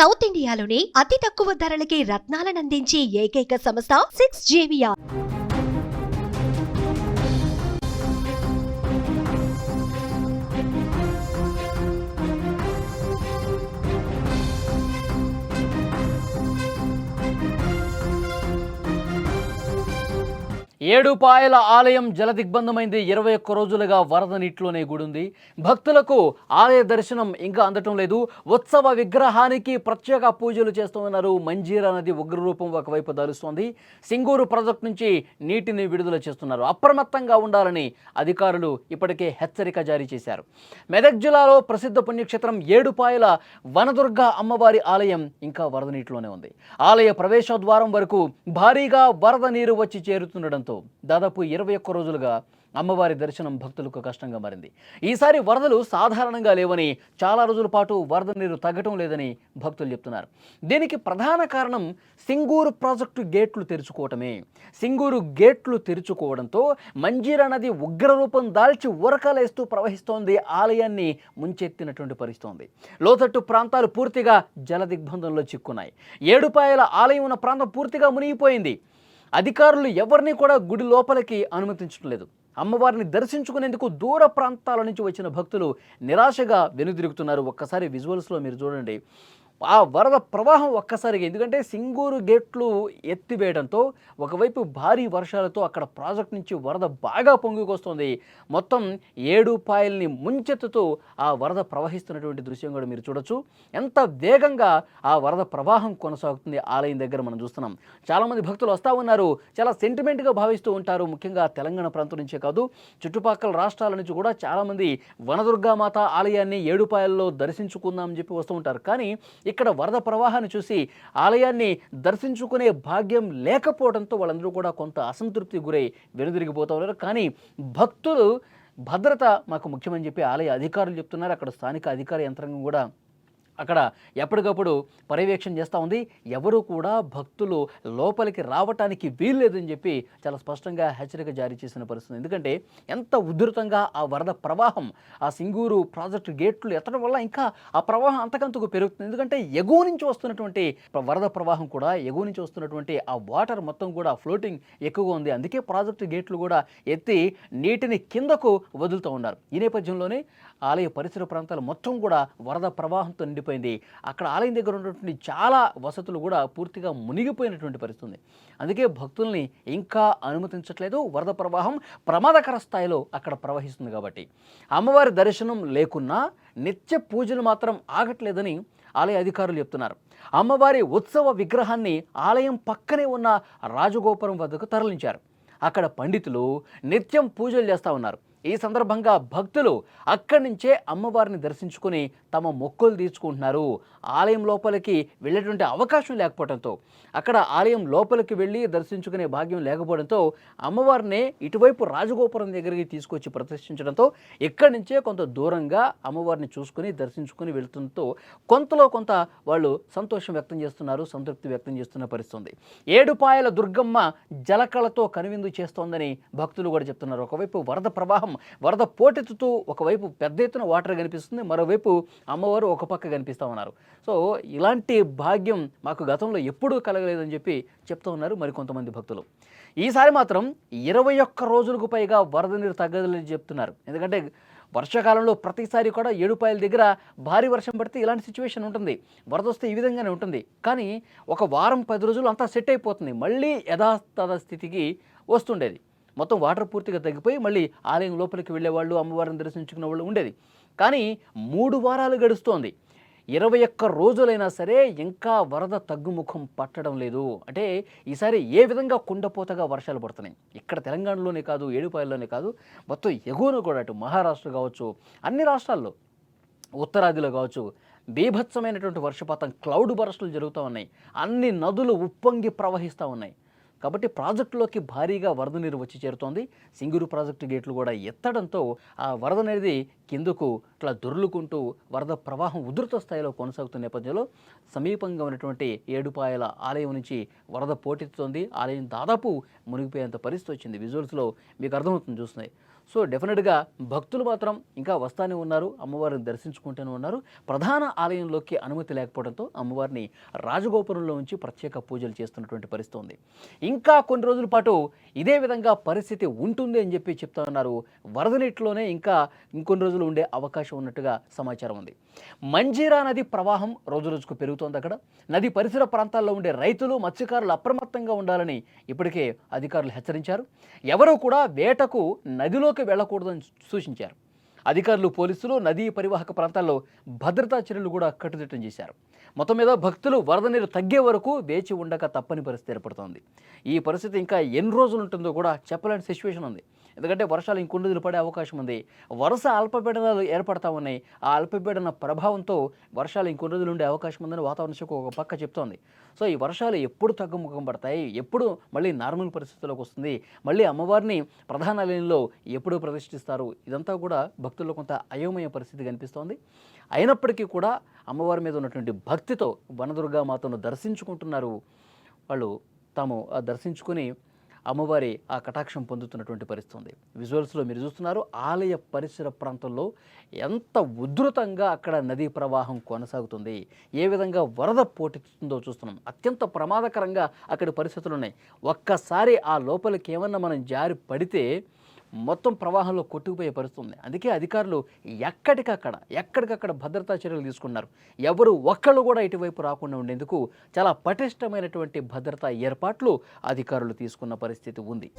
South ఇండియాలోని అతి తక్కువ ధరలకి రత్నాలనందించే ఏకైక సంస్థ 6JVR. ఏడుపాయల ఆలయం జలదిగ్బంధమైంది. 21 రోజులుగా వరద నీటిలోనే గుడుంది. భక్తులకు ఆలయ దర్శనం ఇంకా అందటం లేదు. ఉత్సవ విగ్రహానికి ప్రత్యేక పూజలు చేస్తున్నారు. మంజీరా నది ఉగ్రరూపం ఒకవైపు దాలుస్తోంది. సింగూరు ప్రాజెక్టు నుంచి నీటిని విడుదల చేస్తున్నారు. అప్రమత్తంగా ఉండాలని అధికారులు ఇప్పటికే హెచ్చరిక జారీ చేశారు. మెదక్ జిల్లాలో ప్రసిద్ధ పుణ్యక్షేత్రం ఏడుపాయల వనదుర్గ అమ్మవారి ఆలయం ఇంకా వరద నీటిలోనే ఉంది. ఆలయ ప్రవేశ ద్వారం వరకు భారీగా వరద నీరు వచ్చి చేరుతుండటంతో దాదాపు 21 రోజులుగా అమ్మవారి దర్శనం భక్తులకు కష్టంగా మారింది. ఈసారి వరదలు సాధారణంగా లేవని, చాలా రోజుల పాటు వరద నీరు తగ్గటం లేదని భక్తులు చెప్తున్నారు. దీనికి ప్రధాన కారణం సింగూరు ప్రాజెక్టు గేట్లు తెరుచుకోవటమే. సింగూరు గేట్లు తెరుచుకోవడంతో మంజీరా నది ఉగ్రరూపం దాల్చి ఉరకలేస్తూ ప్రవహిస్తోంది. ఆలయాన్ని ముంచెత్తినటువంటి పరిస్థితి. లోతట్టు ప్రాంతాలు పూర్తిగా జల దిగ్బంధంలో చిక్కున్నాయి. ఏడుపాయల ఆలయం ఉన్న ప్రాంతం పూర్తిగా మునిగిపోయింది. అధికారులు ఎవరిని కూడా గుడి లోపలికి అనుమతించడం లేదు. అమ్మవారిని దర్శించుకునేందుకు దూర ప్రాంతాల నుంచి వచ్చిన భక్తులు నిరాశగా వెనుదిరుగుతున్నారు. ఒక్కసారి విజువల్స్లో మీరు చూడండి. ఆ వరద ప్రవాహం ఒక్కసారిగా, ఎందుకంటే సింగూరు గేట్లు ఎత్తివేయడంతో ఒకవైపు భారీ వర్షాలతో అక్కడ ప్రాజెక్ట్ నుంచి వరద బాగా పొంగుకొస్తుంది. మొత్తం ఏడుపాయల్ని ముంచెత్తుతూ ఆ వరద ప్రవహిస్తున్నటువంటి దృశ్యం కూడా మీరు చూడొచ్చు. ఎంత వేగంగా ఆ వరద ప్రవాహం కొనసాగుతుంది ఆలయం దగ్గర మనం చూస్తున్నాం. చాలామంది భక్తులు వస్తూ ఉన్నారు. చాలా సెంటిమెంట్గా భావిస్తూ ఉంటారు. ముఖ్యంగా తెలంగాణ ప్రాంతం నుంచే కాదు, చుట్టుపక్కల రాష్ట్రాల నుంచి కూడా చాలామంది వనదుర్గామాత ఆలయాన్ని ఏడుపాయల్లో దర్శించుకుందామని చెప్పి వస్తూ ఉంటారు. కానీ ఇక్కడ వరద ప్రవాహాన్ని చూసి ఆలయాన్ని దర్శించుకునే భాగ్యం లేకపోవడంతో వాళ్ళందరూ కూడా కొంత అసంతృప్తి గురై వెనుదిరిగిపోతూ ఉన్నారు. కానీ భక్తులు భద్రత మాకు ముఖ్యమని చెప్పి ఆలయ అధికారులు చెప్తున్నారు. అక్కడ స్థానిక అధికార యంత్రాంగం కూడా అక్కడ ఎప్పటికప్పుడు పర్యవేక్షణ చేస్తూ ఉంది. ఎవరు కూడా భక్తులు లోపలికి రావటానికి వీల్లేదని చెప్పి చాలా స్పష్టంగా హెచ్చరిక జారీ చేసిన పరిస్థితి. ఎందుకంటే ఎంత ఉధృతంగా ఆ వరద ప్రవాహం ఆ సింగూరు ప్రాజెక్టు గేట్లు ఎత్తడం వల్ల ఇంకా ఆ ప్రవాహం అంతకంతకు పెరుగుతుంది. ఎందుకంటే ఎగువ నుంచి వస్తున్నటువంటి వరద ప్రవాహం కూడా, ఎగువ నుంచి వస్తున్నటువంటి ఆ వాటర్ మొత్తం కూడా ఫ్లోటింగ్ ఎక్కువగా ఉంది. అందుకే ప్రాజెక్టు గేట్లు కూడా ఎత్తి నీటిని కిందకు వదులుతూ ఉన్నారు. ఈ నేపథ్యంలోనే ఆలయ పరిసర ప్రాంతాలు మొత్తం కూడా వరద ప్రవాహంతో నిండిపోయింది. అక్కడ ఆలయం దగ్గర ఉన్నటువంటి చాలా వసతులు కూడా పూర్తిగా మునిగిపోయినటువంటి పరిస్థితి. అందుకే భక్తుల్ని ఇంకా అనుమతించట్లేదు. వరద ప్రవాహం ప్రమాదకర స్థాయిలో అక్కడ ప్రవహిస్తుంది కాబట్టి అమ్మవారి దర్శనం లేకున్నా నిత్య పూజలు మాత్రం ఆగట్లేదని ఆలయ అధికారులు చెప్తున్నారు. అమ్మవారి ఉత్సవ విగ్రహాన్ని ఆలయం పక్కనే ఉన్న రాజగోపురం వద్దకు తరలించారు. అక్కడ పండితులు నిత్యం పూజలు చేస్తూ ఉన్నారు. ఈ సందర్భంగా భక్తులు అక్కడి నుంచే అమ్మవారిని దర్శించుకుని తమ మొక్కులు తీర్చుకుంటున్నారు. ఆలయం లోపలికి వెళ్ళేటువంటి అవకాశం లేకపోవడంతో, అక్కడ ఆలయం లోపలికి వెళ్ళి దర్శించుకునే భాగ్యం లేకపోవడంతో అమ్మవారిని ఇటువైపు రాజగోపురం దగ్గరికి తీసుకొచ్చి ప్రతిష్ఠించడంతో ఇక్కడి నుంచే కొంత దూరంగా అమ్మవారిని చూసుకుని దర్శించుకుని వెళ్తుండటంతో కొంతలో కొంత వాళ్ళు సంతోషం వ్యక్తం చేస్తున్నారు, సంతృప్తి వ్యక్తం చేస్తున్న పరిస్థితి. ఏడుపాయల దుర్గమ్మ జలకళతో కనువిందు చేస్తోందని భక్తులు కూడా చెప్తున్నారు. ఒకవైపు వరద ప్రవాహం, వరద పోటెత్తుతూ ఒకవైపు పెద్ద ఎత్తున వాటర్ కనిపిస్తుంది, మరోవైపు అమ్మవారు ఒక పక్క కనిపిస్తూ ఉన్నారు. సో ఇలాంటి భాగ్యం మాకు గతంలో ఎప్పుడూ కలగలేదని చెప్పి చెప్తూ ఉన్నారు మరికొంతమంది భక్తులు. ఈసారి మాత్రం 21 రోజులకు పైగా వరద నీరు తగ్గదని చెప్తున్నారు. ఎందుకంటే వర్షాకాలంలో ప్రతిసారి కూడా ఏడుపాయల దగ్గర భారీ వర్షం పడితే ఇలాంటి సిచ్యువేషన్ ఉంటుంది. వరద వస్తే ఈ విధంగానే ఉంటుంది. కానీ ఒక వారం 10 రోజులు అంతా సెట్ అయిపోతుంది. మళ్ళీ యథాతథ స్థితికి వస్తుండేది. మొత్తం వాటర్ పూర్తిగా తగ్గిపోయి మళ్ళీ ఆలయం లోపలికి వెళ్ళేవాళ్ళు, అమ్మవారిని దర్శించుకునే వాళ్ళు ఉండేది. కానీ 3 వారాలు గడుస్తోంది. 21 రోజులైనా సరే ఇంకా వరద తగ్గుముఖం పట్టడం లేదు. అంటే ఈసారి ఏ విధంగా కుండపోతగా వర్షాలు పడుతున్నాయి. ఇక్కడ తెలంగాణలోనే కాదు, ఏడుపాయల్లోనే కాదు, మొత్తం ఎగువను కూడా అటు మహారాష్ట్ర కావచ్చు, అన్ని రాష్ట్రాల్లో, ఉత్తరాదిలో కావచ్చు, బీభత్సమైనటువంటి వర్షపాతం, క్లౌడ్ బరస్టులు జరుగుతూ ఉన్నాయి. అన్ని నదులు ఉప్పొంగి ప్రవహిస్తూ ఉన్నాయి. కాబట్టి ప్రాజెక్టులోకి భారీగా వరద నీరు వచ్చి చేరుతోంది. సింగూరు ప్రాజెక్టు గేట్లు కూడా ఎత్తడంతో ఆ వరద అనేది కిందకు ఇట్లా దొర్లుకుంటూ వరద ప్రవాహం ఉధృత స్థాయిలో కొనసాగుతున్న నేపథ్యంలో సమీపంగా ఉన్నటువంటి ఏడుపాయల ఆలయం నుంచి వరద పోటెత్తుతోంది. ఆలయం దాదాపు మునిగిపోయేంత పరిస్థితి వచ్చింది. విజువల్స్లో మీకు అర్థమవుతుంది చూస్తున్నాయి. సో డెఫినెట్గా భక్తులు మాత్రం ఇంకా వస్తానే ఉన్నారు, అమ్మవారిని దర్శించుకుంటూనే ఉన్నారు. ప్రధాన ఆలయంలోకి అనుమతి లేకపోవడంతో అమ్మవారిని రాజగోపురంలో ఉంచి ప్రత్యేక పూజలు చేస్తున్నటువంటి పరిస్థితి ఉంది. ఇంకా కొన్ని రోజుల పాటు ఇదే విధంగా పరిస్థితి ఉంటుంది అని చెప్పి చెప్తా ఉన్నారు. వరద నీటిలోనే ఇంకా ఇంకొన్ని రోజులు ఉండే అవకాశం ఉన్నట్టుగా సమాచారం ఉంది. మంజీరా నది ప్రవాహం రోజు రోజుకు పెరుగుతోంది. అక్కడ నది పరిసర ప్రాంతాల్లో ఉండే రైతులు, మత్స్యకారులు అప్రమత్తంగా ఉండాలని ఇప్పటికే అధికారులు హెచ్చరించారు. ఎవరూ కూడా వేటకు నదిలోకి వెళ్ళకూడదని సూచించారు. అధికారులు, పోలీసులు నదీ పరివాహక ప్రాంతాల్లో భద్రతా చర్యలు కూడా కట్టుదిట్టం చేశారు. మొత్తం మీద భక్తులు వరద నీరు తగ్గే వరకు వేచి ఉండక తప్పని పరిస్థితి ఏర్పడుతోంది. ఈ పరిస్థితి ఇంకా ఎన్ని రోజులు ఉంటుందో కూడా చెప్పలేని సిచ్యువేషన్ ఉంది. ఎందుకంటే వర్షాలు ఇంకొన్ని రోజులు పడే అవకాశం ఉంది. వరుస అల్పపీడనాలు ఏర్పడతా ఉన్నాయి. ఆ అల్పపీడన ప్రభావంతో వర్షాలు ఇంకొన్ని రోజులు ఉండే అవకాశం ఉందని వాతావరణ శాఖ ఒక పక్క చెప్తోంది. సో ఈ వర్షాలు ఎప్పుడు తగ్గుముఖం పడతాయి, ఎప్పుడు మళ్ళీ నార్మల్ పరిస్థితుల్లోకి వస్తుంది, మళ్ళీ అమ్మవారిని ప్రధాన ఆలయంలో ఎప్పుడు ప్రతిష్ఠిస్తారు, ఇదంతా కూడా భక్తుల్లో కొంత అయోమయ పరిస్థితి కనిపిస్తోంది. అయినప్పటికీ కూడా అమ్మవారి మీద ఉన్నటువంటి భక్తితో వనదుర్గామాతను దర్శించుకుంటున్నారు. వాళ్ళు తాము దర్శించుకొని అమ్మవారి ఆ కటాక్షం పొందుతున్నటువంటి పరిస్థితి ఉంది. విజువల్స్లో మీరు చూస్తున్నారు, ఆలయ పరిసర ప్రాంతంలో ఎంత ఉధృతంగా అక్కడ నదీ ప్రవాహం కొనసాగుతుంది, ఏ విధంగా వరద పోటెత్తుతుందో చూస్తున్నాం. అత్యంత ప్రమాదకరంగా అక్కడి పరిస్థితులు ఉన్నాయి. ఒక్కసారి ఆ లోపలికి ఏమన్నా మనం జారి పడితే మొత్తం ప్రవాహంలో కొట్టుకుపోయే పరిస్థితి ఉంది. అందుకే అధికారులు ఎక్కడికక్కడ భద్రతా చర్యలు తీసుకున్నారు. ఎవరు ఒక్కళ్ళు కూడా ఇటువైపు రాకుండా ఉండేందుకు చాలా పటిష్టమైనటువంటి భద్రతా ఏర్పాట్లు అధికారులు తీసుకున్న పరిస్థితి ఉంది.